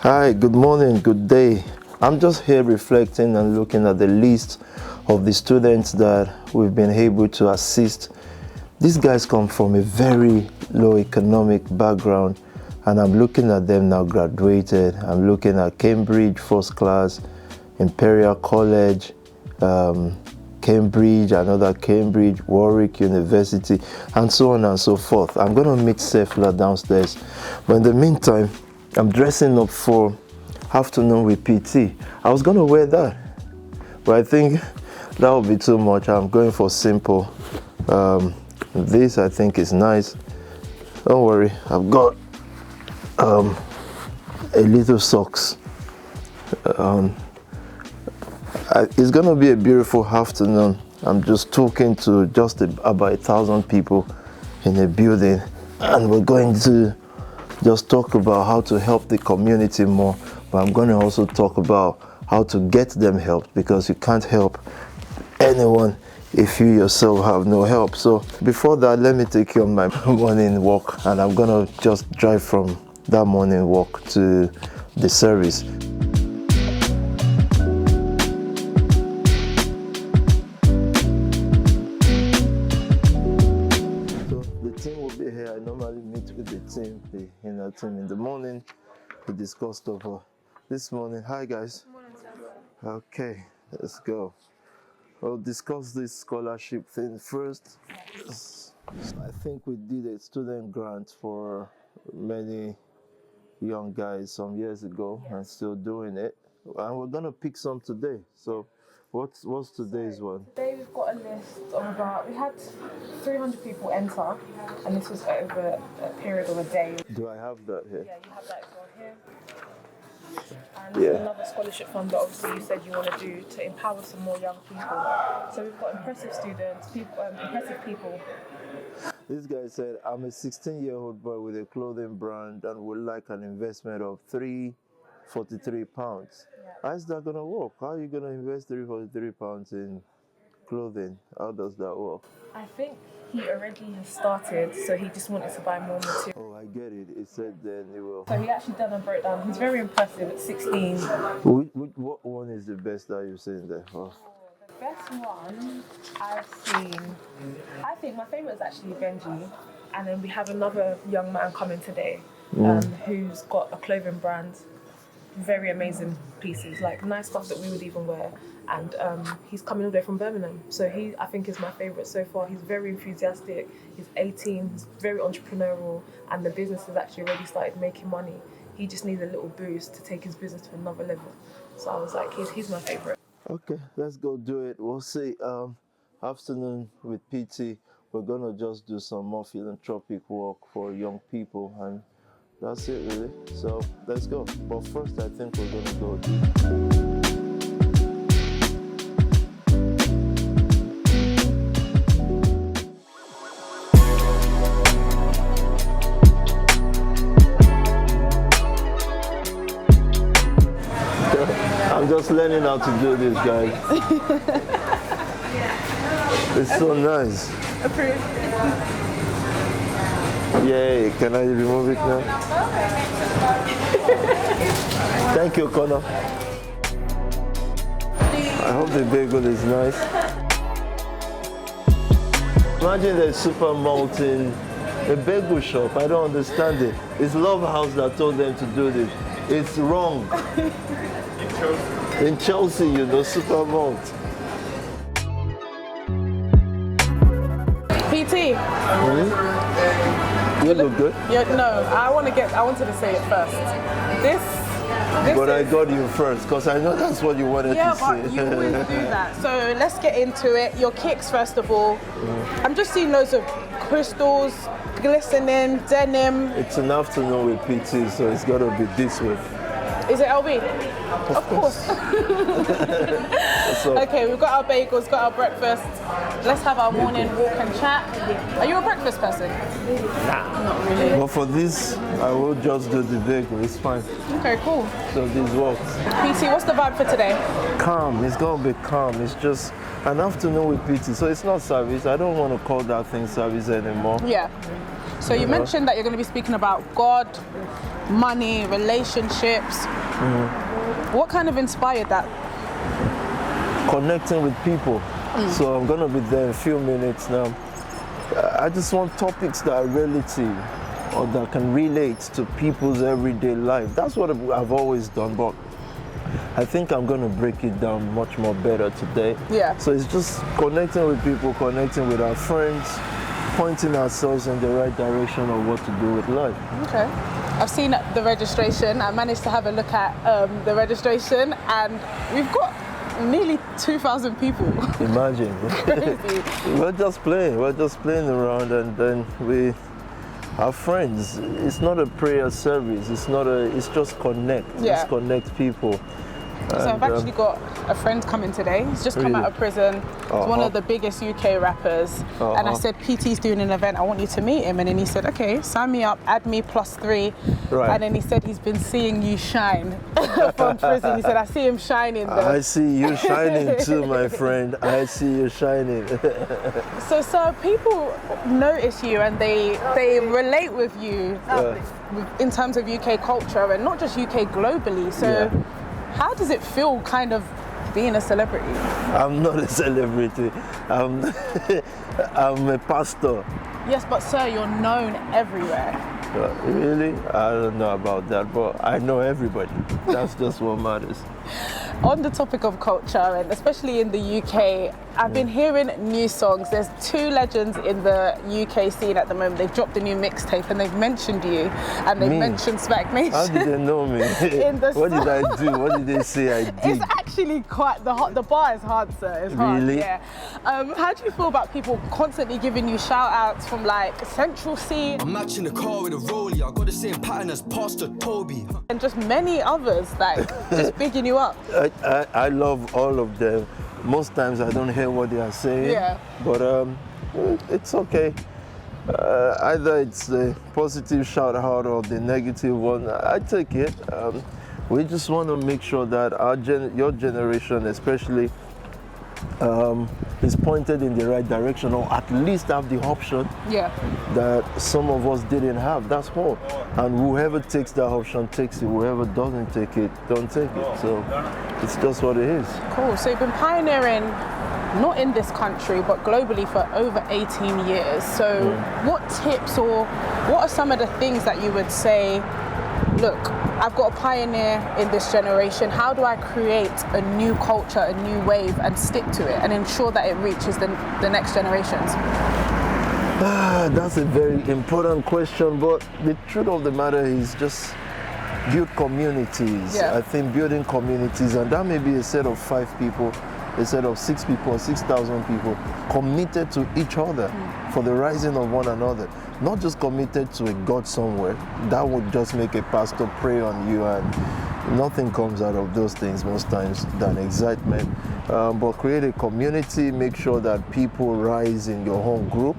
Hi, good morning, good day. I'm just here reflecting and looking at the list of the students that we've been able to assist. These guys come from a very low economic background, and I'm looking at them now graduated. I'm looking at Cambridge first class, Imperial College, Cambridge, another Cambridge, Warwick University, and so on and so forth. I'm going to meet Sefla downstairs, but in the meantime, I'm dressing up for afternoon with PT. I was going to wear that, but I think that would be too much. I'm going for simple. This I think is nice. Don't worry, I've got a little socks. It's going to be a beautiful afternoon. I'm just talking to just about 1,000 people in a building, and we're going to just talk about how to help the community more, but I'm going to also talk about how to get them help, because you can't help anyone if you yourself have no help. So before that, let me take you on my morning walk, and I'm going to just drive from that morning walk to the service. I normally meet with the team, the inner team in the morning to discuss stuff. This morning, hi guys. Good morning, sir. Okay, let's go. We'll discuss this scholarship thing first. I think we did a student grant for many young guys some years ago, and still doing it. And we're gonna pick some today. So what's today's one? Today we've got a list of we had 300 people enter, and this was over a period of a day. Do I have that here? Yeah, you have that as well here. And another scholarship fund that obviously you said you want to do to empower some more young people. So we've got impressive students, impressive people. This guy said, I'm a 16-year-old boy with a clothing brand and would like an investment of £343. Yeah. How is that going to work? How are you going to invest £343 in clothing? How does that work? I think he already has started, so he just wanted to buy more material. Oh, I get it. It said then he will. So he actually done a breakdown. He's very impressive at 16. What one is the best that you've seen there? Oh. The best one I've seen, I think my favourite is actually Benji. And then we have another young man coming today who's got a clothing brand. Very amazing pieces, like nice stuff that we would even wear. And he's coming all the way from Birmingham. So I think is my favourite so far. He's very enthusiastic. He's 18, he's very entrepreneurial, and the business has actually already started making money. He just needs a little boost to take his business to another level. So I was like, he's my favourite. Okay, let's go do it. We'll see. Afternoon with PT, we're gonna just do some more philanthropic work for young people, and that's it really. So let's go. But first, I think we're gonna go eat. I'm just learning how to do this, guys. It's so nice. Approved. Yay, can I remove it now? Thank you, Connor. I hope the bagel is nice. Imagine a super mountain, a bagel shop. I don't understand it. It's Love House that told them to do this. It's wrong. In Chelsea, super malt. PT. You look good. No, I wanted to say it first. This But I got you first, because I know that's what you wanted to say. Yeah, but you always do that. So let's get into it. Your kicks, first of all. I'm just seeing loads of crystals, glistening, denim. It's an afternoon with PT, so it's got to be this way. Is it LB? Of course. Okay, we've got our bagels, got our breakfast. Let's have our morning walk and chat. Are you a breakfast person? Nah. Not really. But for this, I will just do the bagel. It's fine. Okay, cool. So this works. PT, what's the vibe for today? Calm. It's going to be calm. It's just an afternoon with PT. So it's not service. I don't want to call that thing service anymore. Yeah. So you mentioned that you're going to be speaking about God, money, relationships. What kind of inspired that? Connecting with people. So I'm going to be there in a few minutes now. I just want topics that are relative or that can relate to people's everyday life. That's what I've always done, but I think I'm going to break it down much more better today. Yeah. So it's just connecting with people, connecting with our friends, pointing ourselves in the right direction of what to do with life. Okay. I've seen the registration. I managed to have a look at the registration, and we've got nearly 2,000 people. Imagine. Crazy. We're just playing around, and then we are friends. It's not a prayer service. It's just connect. Yeah. Just connect people. So I've actually got a friend coming today. He's just come out of prison. He's one of the biggest UK rappers. And I said, PT's doing an event, I want you to meet him. And then he said, okay, sign me up, add me +3. Right. And then he said he's been seeing you shine from prison. He said, I see him shining there. I see you shining too, my friend. I see you shining. So people notice you and they relate with you in terms of UK culture, and not just UK, globally. So how does it feel kind of being a celebrity? I'm not a celebrity. I'm a pastor. Yes, but sir, you're known everywhere. Really? I don't know about that, but I know everybody. That's just what matters. On the topic of culture, and especially in the UK, I've been hearing new songs. There's 2 legends in the UK scene at the moment. They've dropped a new mixtape and they've mentioned you, and they've mentioned Smack Nation. How did they know me? What did I do? What did they say I did? It's actually quite, the bar is hard, sir. It's hard, really? Yeah. How do you feel about people constantly giving you shout outs from like Central C? I'm matching the car with a rollie. I got the same pattern as Pastor Tobi. And just many others, like, just bigging you up. I love all of them. Most times I don't hear what they are saying. Yeah. But it's okay. Either it's the positive shout out or the negative one, I take it. We just want to make sure that your generation especially is pointed in the right direction, or at least have the option that some of us didn't have. That's all. And whoever takes that option takes it. Whoever doesn't take it, don't take it. So it's just what it is. Cool. So you've been pioneering, not in this country, but globally for over 18 years. So what tips, or what are some of the things that you would say, look, I've got a pioneer in this generation. How do I create a new culture, a new wave, and stick to it and ensure that it reaches the next generations? That's a very important question, but the truth of the matter is just build communities. I think building communities, and that may be a set of 5 people, a set of 6 people, 6,000 people committed to each other for the rising of one another. Not just committed to a God somewhere. That would just make a pastor pray on you, and nothing comes out of those things most times than excitement. But create a community, make sure that people rise in your home group.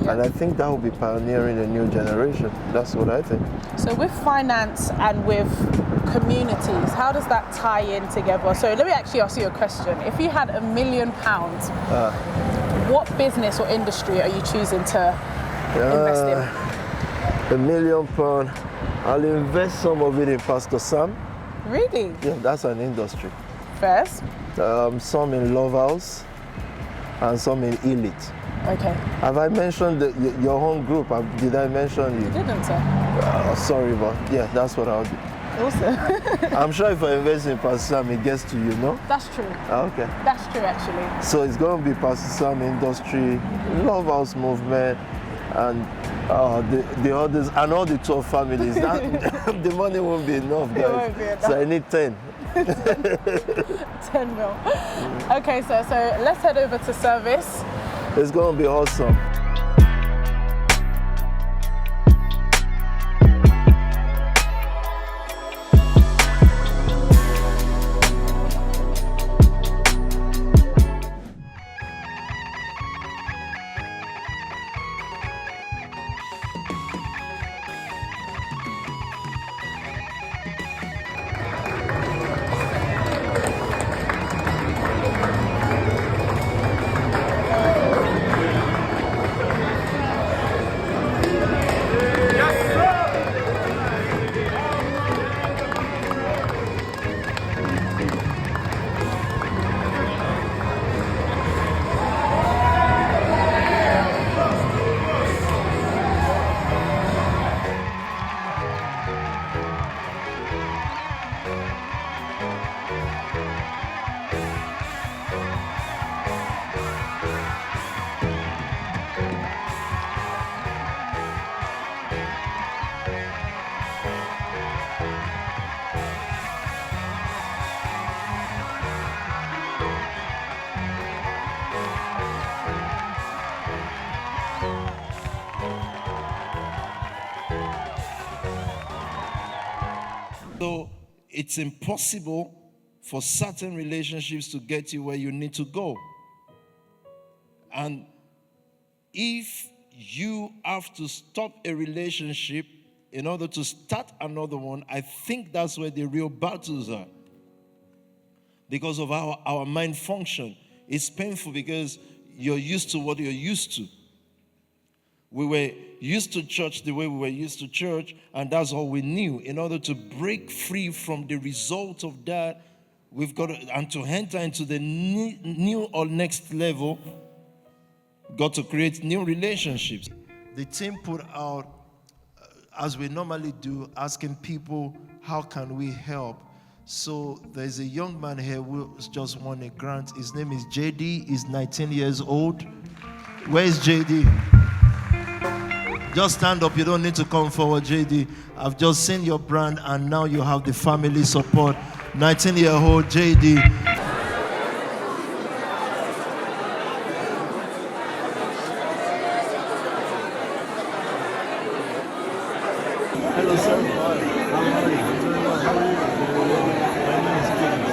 And I think that will be pioneering a new generation. That's what I think. So with finance and with communities, how does that tie in together? So let me actually ask you a question. If you had £1 million, what business or industry are you choosing to invest in? £1 million, I'll invest some of it in Pastor Sam. Really? Yeah, that's an industry. First? Some in Love House and some in Elite. Okay. Have I mentioned your home group? Did I mention you? You didn't, sir. Sorry, but yeah, that's what I'll do. Awesome. I'm sure if I invest in Pastor Sam, it gets to you, no? That's true. Okay. That's true, actually. So it's going to be Pastor Sam industry, Love House movement, and the others, and all the 12 families. The money won't be enough, guys. It won't be enough. So I need 10. 10 mil. Okay, sir, so let's head over to service. It's going to be awesome. So it's impossible for certain relationships to get you where you need to go. And if you have to stop a relationship in order to start another one, I think that's where the real battles are. Because of how our mind function. It's painful because you're used to what you're used to. We were used to church the way we were used to church, and that's all we knew. In order to break free from the result of that, we've got to, and to enter into the new or next level, got to create new relationships. The team put out, as we normally do, asking people, how can we help? So there's a young man here who just won a grant. His name is JD. He's 19 years old. Where is JD? Just stand up. You don't need to come forward, JD. I've just seen your brand, and now you have the family support. 19-year-old JD. Hello, sir. How are you? How are you? My name is James.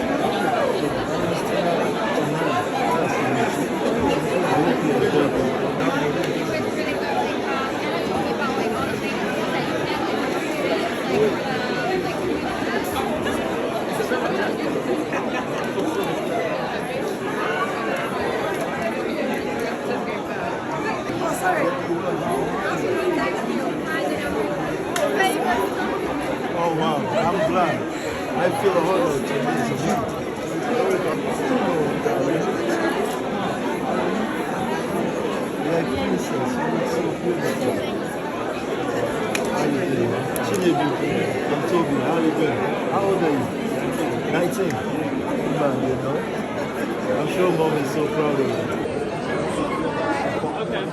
Oh wow, I'm glad. I feel honored to meet you. You're a princess, you look so beautiful. How you doing? I'm Tobi, how you doing? How old are you? 19. Man, you know? I'm sure mom is so proud of you. Okay.